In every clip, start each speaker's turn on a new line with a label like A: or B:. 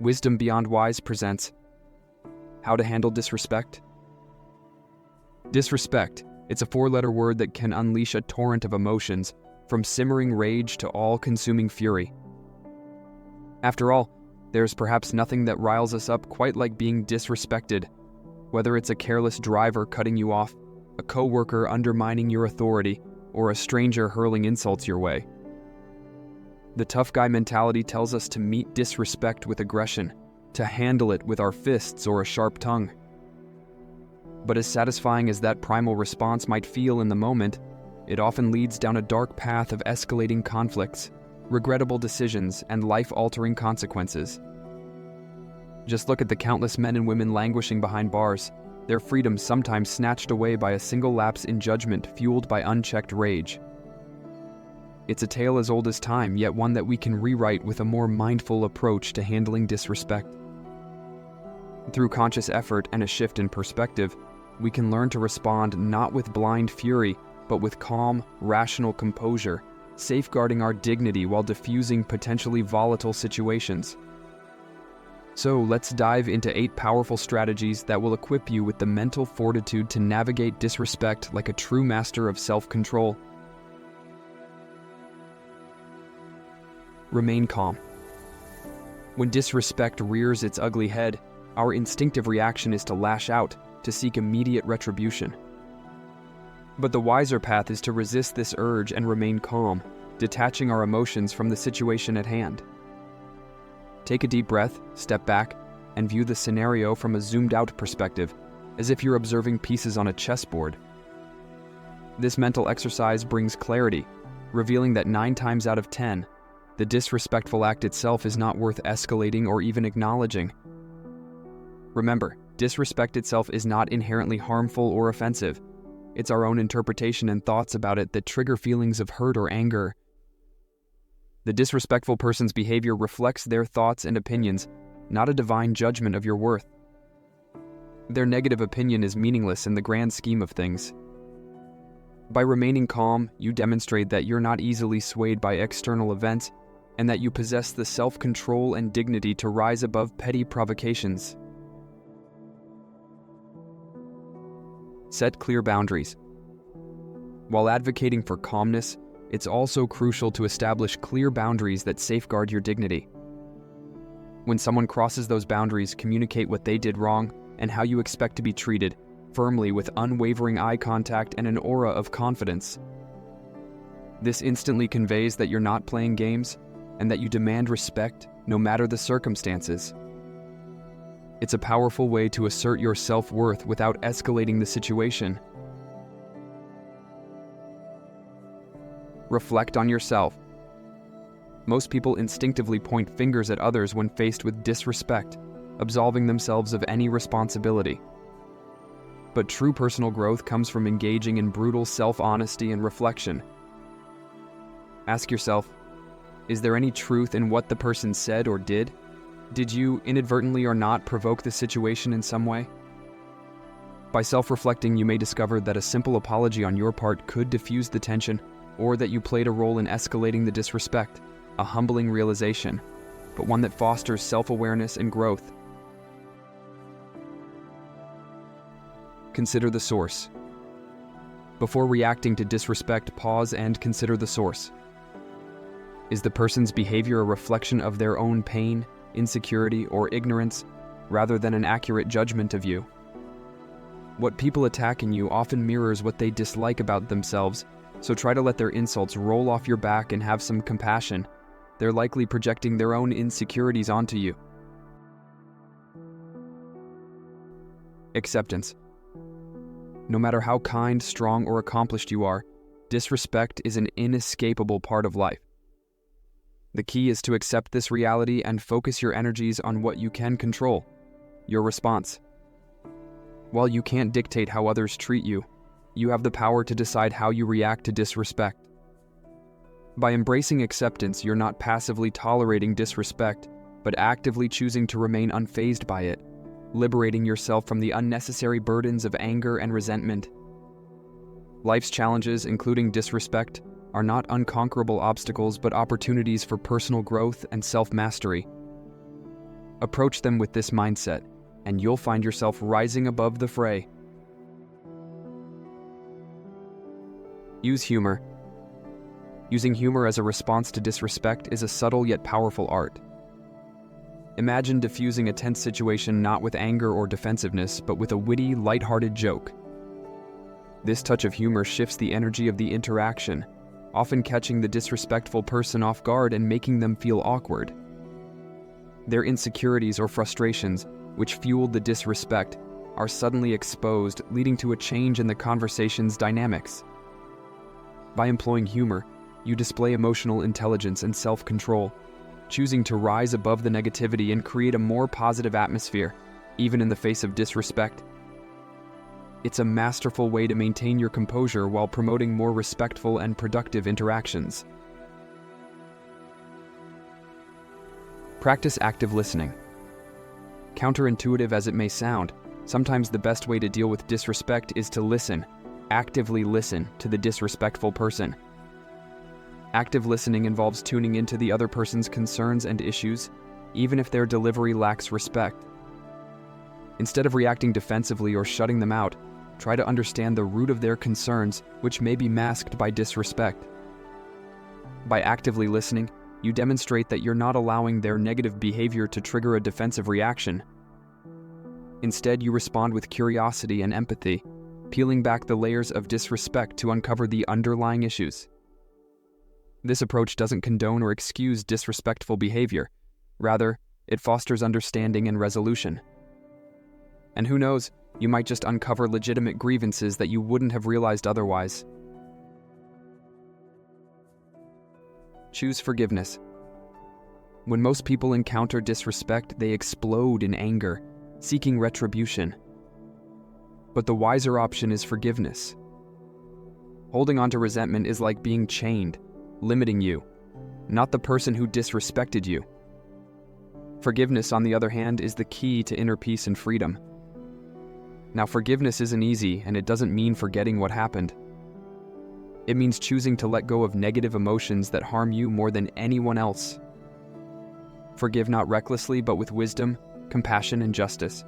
A: Wisdom Beyond Wise presents How to Handle Disrespect. Disrespect, it's a four-letter word that can unleash a torrent of emotions, from simmering rage to all-consuming fury. After all, there's perhaps nothing that riles us up quite like being disrespected, whether it's a careless driver cutting you off, a coworker undermining your authority, or a stranger hurling insults your way. The tough guy mentality tells us to meet disrespect with aggression, to handle it with our fists or a sharp tongue. But as satisfying as that primal response might feel in the moment, it often leads down a dark path of escalating conflicts, regrettable decisions, and life-altering consequences. Just look at the countless men and women languishing behind bars, their freedom sometimes snatched away by a single lapse in judgment fueled by unchecked rage. It's a tale as old as time, yet one that we can rewrite with a more mindful approach to handling disrespect. Through conscious effort and a shift in perspective, we can learn to respond not with blind fury, but with calm, rational composure, safeguarding our dignity while diffusing potentially volatile situations. So let's dive into 8 powerful strategies that will equip you with the mental fortitude to navigate disrespect like a true master of self-control. Remain calm. When disrespect rears its ugly head, our instinctive reaction is to lash out, to seek immediate retribution. But the wiser path is to resist this urge and remain calm, detaching our emotions from the situation at hand. Take a deep breath, step back, and view the scenario from a zoomed-out perspective, as if you're observing pieces on a chessboard. This mental exercise brings clarity, revealing that 9 times out of 10, the disrespectful act itself is not worth escalating or even acknowledging. Remember, disrespect itself is not inherently harmful or offensive. It's our own interpretation and thoughts about it that trigger feelings of hurt or anger. The disrespectful person's behavior reflects their thoughts and opinions, not a divine judgment of your worth. Their negative opinion is meaningless in the grand scheme of things. By remaining calm, you demonstrate that you're not easily swayed by external events, and that you possess the self-control and dignity to rise above petty provocations. Set clear boundaries. While advocating for calmness, it's also crucial to establish clear boundaries that safeguard your dignity. When someone crosses those boundaries, communicate what they did wrong and how you expect to be treated, firmly with unwavering eye contact and an aura of confidence. This instantly conveys that you're not playing games and that you demand respect no matter the circumstances. It's a powerful way to assert your self-worth without escalating the situation. Reflect on yourself. Most people instinctively point fingers at others when faced with disrespect, absolving themselves of any responsibility. But true personal growth comes from engaging in brutal self-honesty and reflection. Ask yourself, is there any truth in what the person said or did? Did you, inadvertently or not, provoke the situation in some way? By self-reflecting, you may discover that a simple apology on your part could diffuse the tension, or that you played a role in escalating the disrespect, a humbling realization, but one that fosters self-awareness and growth. Consider the source. Before reacting to disrespect, pause and consider the source. Is the person's behavior a reflection of their own pain, insecurity, or ignorance, rather than an accurate judgment of you? What people attack in you often mirrors what they dislike about themselves, so try to let their insults roll off your back and have some compassion. They're likely projecting their own insecurities onto you. Acceptance. No matter how kind, strong, or accomplished you are, disrespect is an inescapable part of life. The key is to accept this reality and focus your energies on what you can control, your response. While you can't dictate how others treat you, you have the power to decide how you react to disrespect. By embracing acceptance, you're not passively tolerating disrespect, but actively choosing to remain unfazed by it, liberating yourself from the unnecessary burdens of anger and resentment. Life's challenges, including disrespect, are not unconquerable obstacles but opportunities for personal growth and self-mastery. Approach them with this mindset, and you'll find yourself rising above the fray. Use humor. Using humor as a response to disrespect is a subtle yet powerful art. Imagine diffusing a tense situation not with anger or defensiveness, but with a witty, lighthearted joke. This touch of humor shifts the energy of the interaction, often catching the disrespectful person off guard and making them feel awkward. Their insecurities or frustrations, which fueled the disrespect, are suddenly exposed, leading to a change in the conversation's dynamics. By employing humor, you display emotional intelligence and self-control, choosing to rise above the negativity and create a more positive atmosphere, even in the face of disrespect. It's a masterful way to maintain your composure while promoting more respectful and productive interactions. Practice active listening. Counterintuitive as it may sound, sometimes the best way to deal with disrespect is to listen, actively listen to the disrespectful person. Active listening involves tuning into the other person's concerns and issues, even if their delivery lacks respect. Instead of reacting defensively or shutting them out, try to understand the root of their concerns, which may be masked by disrespect. By actively listening, you demonstrate that you're not allowing their negative behavior to trigger a defensive reaction. Instead, you respond with curiosity and empathy, peeling back the layers of disrespect to uncover the underlying issues. This approach doesn't condone or excuse disrespectful behavior. Rather, it fosters understanding and resolution. And who knows, you might just uncover legitimate grievances that you wouldn't have realized otherwise. Choose forgiveness. When most people encounter disrespect, they explode in anger, seeking retribution. But the wiser option is forgiveness. Holding on to resentment is like being chained, limiting you, not the person who disrespected you. Forgiveness, on the other hand, is the key to inner peace and freedom. Now, forgiveness isn't easy, and it doesn't mean forgetting what happened. It means choosing to let go of negative emotions that harm you more than anyone else. Forgive not recklessly, but with wisdom, compassion, and justice.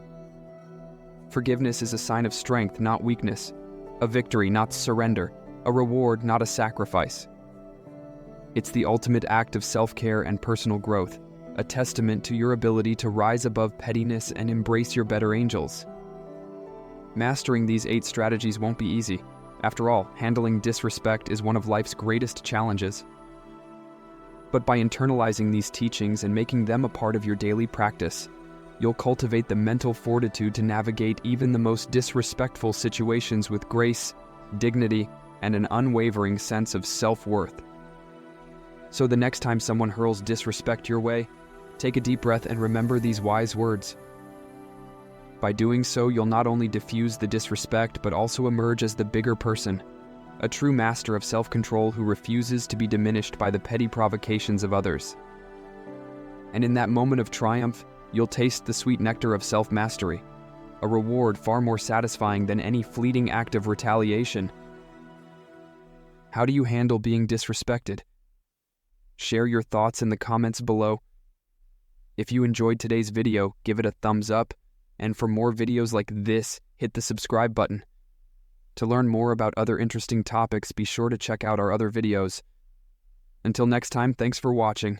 A: Forgiveness is a sign of strength, not weakness, a victory, not surrender, a reward, not a sacrifice. It's the ultimate act of self-care and personal growth, a testament to your ability to rise above pettiness and embrace your better angels. Mastering these 8 strategies won't be easy. After all, handling disrespect is one of life's greatest challenges. But by internalizing these teachings and making them a part of your daily practice, you'll cultivate the mental fortitude to navigate even the most disrespectful situations with grace, dignity, and an unwavering sense of self-worth. So the next time someone hurls disrespect your way, take a deep breath and remember these wise words. By doing so, you'll not only diffuse the disrespect, but also emerge as the bigger person, a true master of self-control who refuses to be diminished by the petty provocations of others. And in that moment of triumph, you'll taste the sweet nectar of self-mastery, a reward far more satisfying than any fleeting act of retaliation. How do you handle being disrespected? Share your thoughts in the comments below. If you enjoyed today's video, give it a thumbs up. And for more videos like this, hit the subscribe button. To learn more about other interesting topics, be sure to check out our other videos. Until next time, thanks for watching.